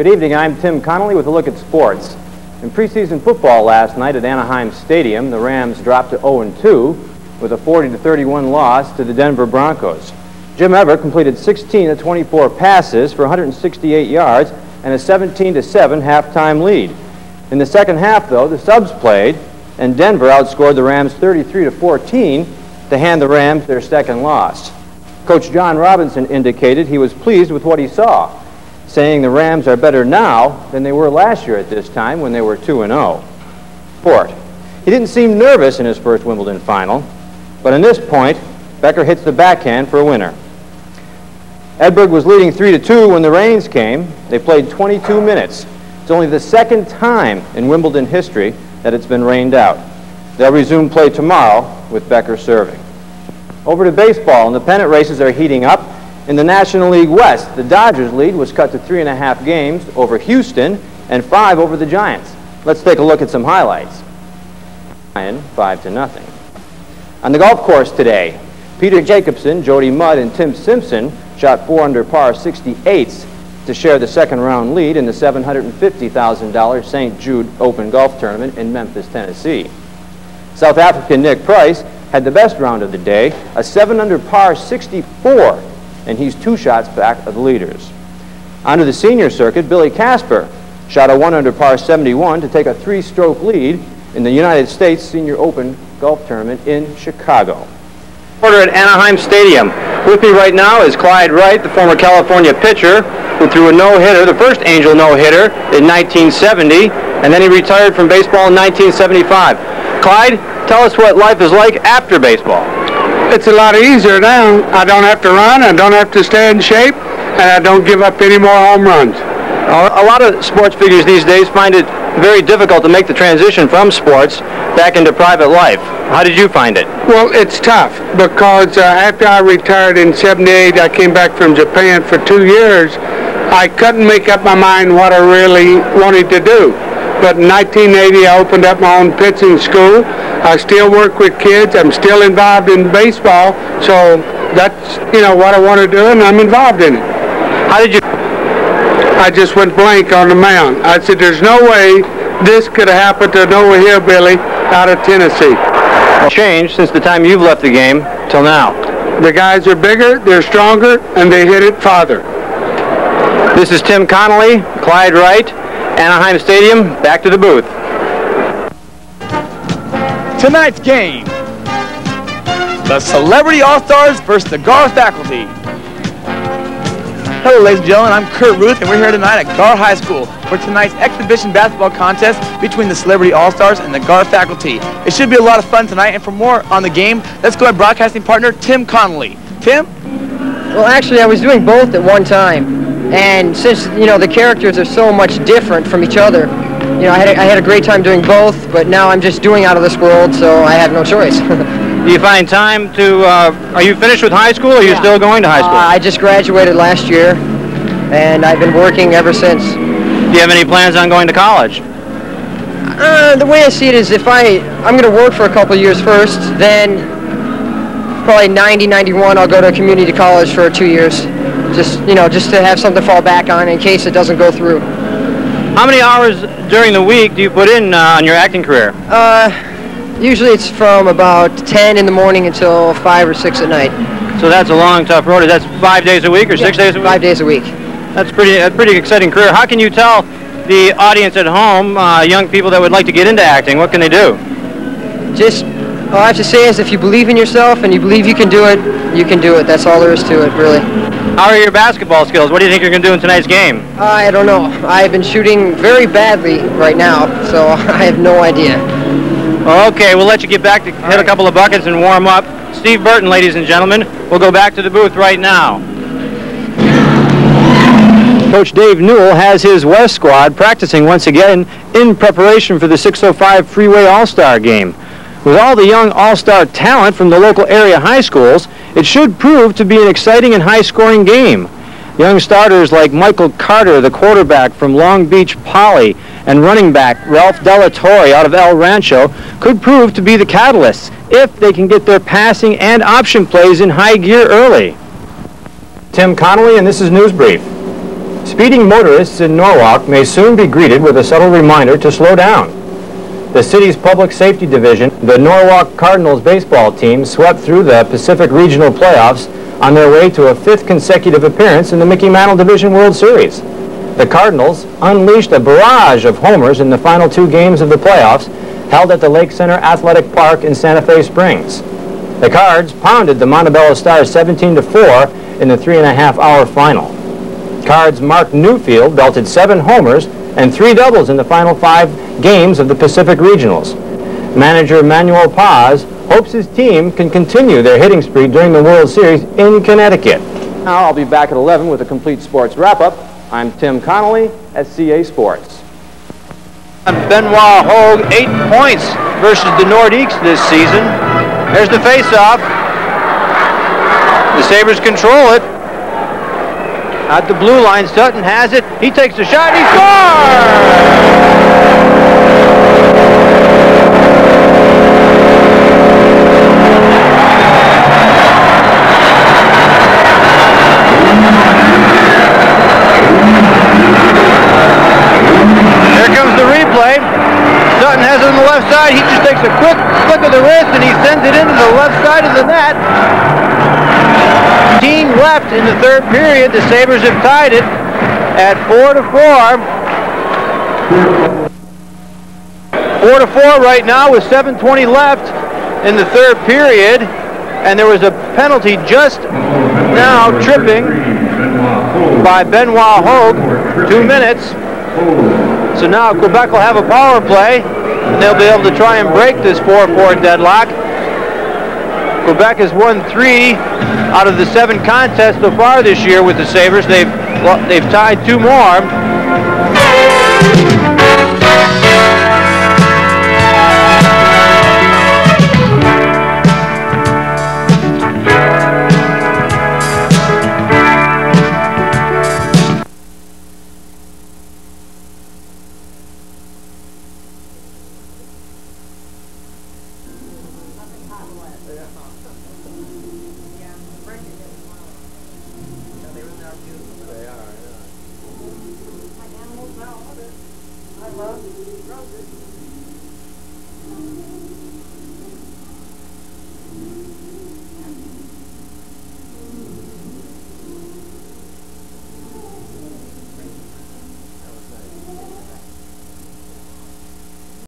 Good evening, I'm Tim Connolly with a look at sports. In preseason football last night at Anaheim Stadium, the Rams dropped to 0-2 with a 40-31 loss to the Denver Broncos. Jim Everett completed 16 of 24 passes for 168 yards and a 17-7 halftime lead. In the second half, though, the subs played, and Denver outscored the Rams 33-14 to hand the Rams their second loss. Coach John Robinson indicated he was pleased with what he saw, saying the Rams are better now than they were last year at this time when they were 2-0. Sport. He didn't seem nervous in his first Wimbledon final, but in this point, Becker hits the backhand for a winner. Edberg was leading 3-2 when the rains came. They played 22 minutes. It's only the second time in Wimbledon history that it's been rained out. They'll resume play tomorrow with Becker serving. Over to baseball, and the pennant races are heating up. In the National League West, the Dodgers' lead was cut to 3.5 games over Houston and 5 over the Giants. Let's take a look at some highlights. 5-0. On the golf course today, Peter Jacobson, Jody Mudd, and Tim Simpson shot 4 under par 68s to share the second round lead in the $750,000 St. Jude Open Golf Tournament in Memphis, Tennessee. South African Nick Price had the best round of the day, a 7 under par 64, and he's 2 shots back of the leaders. Onto the senior circuit, Billy Casper shot a 1 under par 71 to take a 3-stroke lead in the United States Senior Open Golf Tournament in Chicago. Reporter at Anaheim Stadium. With me right now is Clyde Wright, the former California pitcher who threw a no-hitter, the first Angel no-hitter in 1970, and then he retired from baseball in 1975. Clyde, tell us what life is like after baseball. It's a lot easier now. I don't have to run, I don't have to stay in shape, and I don't give up any more home runs. A lot of sports figures these days find it very difficult to make the transition from sports back into private life. How did you find it? Well, it's tough because after I retired in '78, I came back from Japan for 2 years. I couldn't make up my mind what I really wanted to do. But in 1980, I opened up my own pitching school. I still work with kids. I'm still involved in baseball. So that's, what I want to do, and I'm involved in it. How did you? I just went blank on the mound. I said, there's no way this could have happened to Noah Hillbilly out of Tennessee. Changed since the time you've left the game till now. The guys are bigger, they're stronger, and they hit it farther. This is Tim Connolly, Clyde Wright, Anaheim Stadium. Back to the booth. Tonight's game, the Celebrity All-Stars versus the Gar faculty. Hello, ladies and gentlemen, I'm Kurt Ruth, and we're here tonight at Gar High School for tonight's exhibition basketball contest between the Celebrity All-Stars and the Gar faculty. It should be a lot of fun tonight, and for more on the game, let's go to broadcasting partner Tim Connolly. Tim? Well, actually, I was doing both at one time, and since, the characters are so much different from each other, I had a great time doing both, but now I'm just doing Out of This World, so I have no choice. Do you find time to, are you finished with high school, or are you still going to high school? I just graduated last year, and I've been working ever since. Do you have any plans on going to college? The way I see it is I'm going to work for a couple years first, then probably 90, 91, I'll go to a community college for 2 years. Just to have something to fall back on in case it doesn't go through. How many hours during the week do you put in on your acting career? Usually it's from about 10 in the morning until 5 or 6 at night. So that's a long, tough road. That's 5 days a week or 6 days a week? 5 days a week. That's a pretty exciting career. How can you tell the audience at home, young people that would like to get into acting, what can they do? All I have to say is if you believe in yourself and you believe you can do it, you can do it. That's all there is to it, really. How are your basketball skills? What do you think you're going to do in tonight's game? I don't know. I've been shooting very badly right now, so I have no idea. Okay, we'll let you get back to hit a couple of buckets and warm up. Steve Burton, ladies and gentlemen. We'll go back to the booth right now. Coach Dave Newell has his West squad practicing once again in preparation for the 605 Freeway All-Star game. With all the young all-star talent from the local area high schools, it should prove to be an exciting and high-scoring game. Young starters like Michael Carter, the quarterback from Long Beach Poly, and running back Ralph Della Torre out of El Rancho could prove to be the catalysts if they can get their passing and option plays in high gear early. Tim Connolly, and this is News Brief. Speeding motorists in Norwalk may soon be greeted with a subtle reminder to slow down. The city's public safety division, the Norwalk Cardinals baseball team, swept through the Pacific Regional Playoffs on their way to a 5th consecutive appearance in the Mickey Mantle Division World Series. The Cardinals unleashed a barrage of homers in the final 2 games of the playoffs held at the Lake Center Athletic Park in Santa Fe Springs. The Cards pounded the Montebello Stars 17-4 in the 3.5-hour final. Cards' Mark Newfield belted 7 homers and 3 doubles in the final 5 games of the Pacific Regionals. Manager Manuel Paz hopes his team can continue their hitting spree during the World Series in Connecticut. Now I'll be back at 11 with a complete sports wrap-up. I'm Tim Connolly at CA Sports. Benoit Hogue, 8 points versus the Nordiques this season. There's the face-off. The Sabres control it. At the blue line, Sutton has it. He takes a shot, he scores! Sutton has it on the left side. He just takes a quick flick of the wrist and he sends it into the left side of the net. Team left in the 3rd period. The Sabres have tied it at 4-4. 4-4 right now with 7:20 left in the 3rd period. And there was a penalty just now, tripping by Benoit Hogue. 2 minutes. So now Quebec will have a power play, and they'll be able to try and break this 4-4 deadlock. Quebec has won 3 out of the 7 contests so far this year with the Sabres. They've tied 2 more. They are, yeah.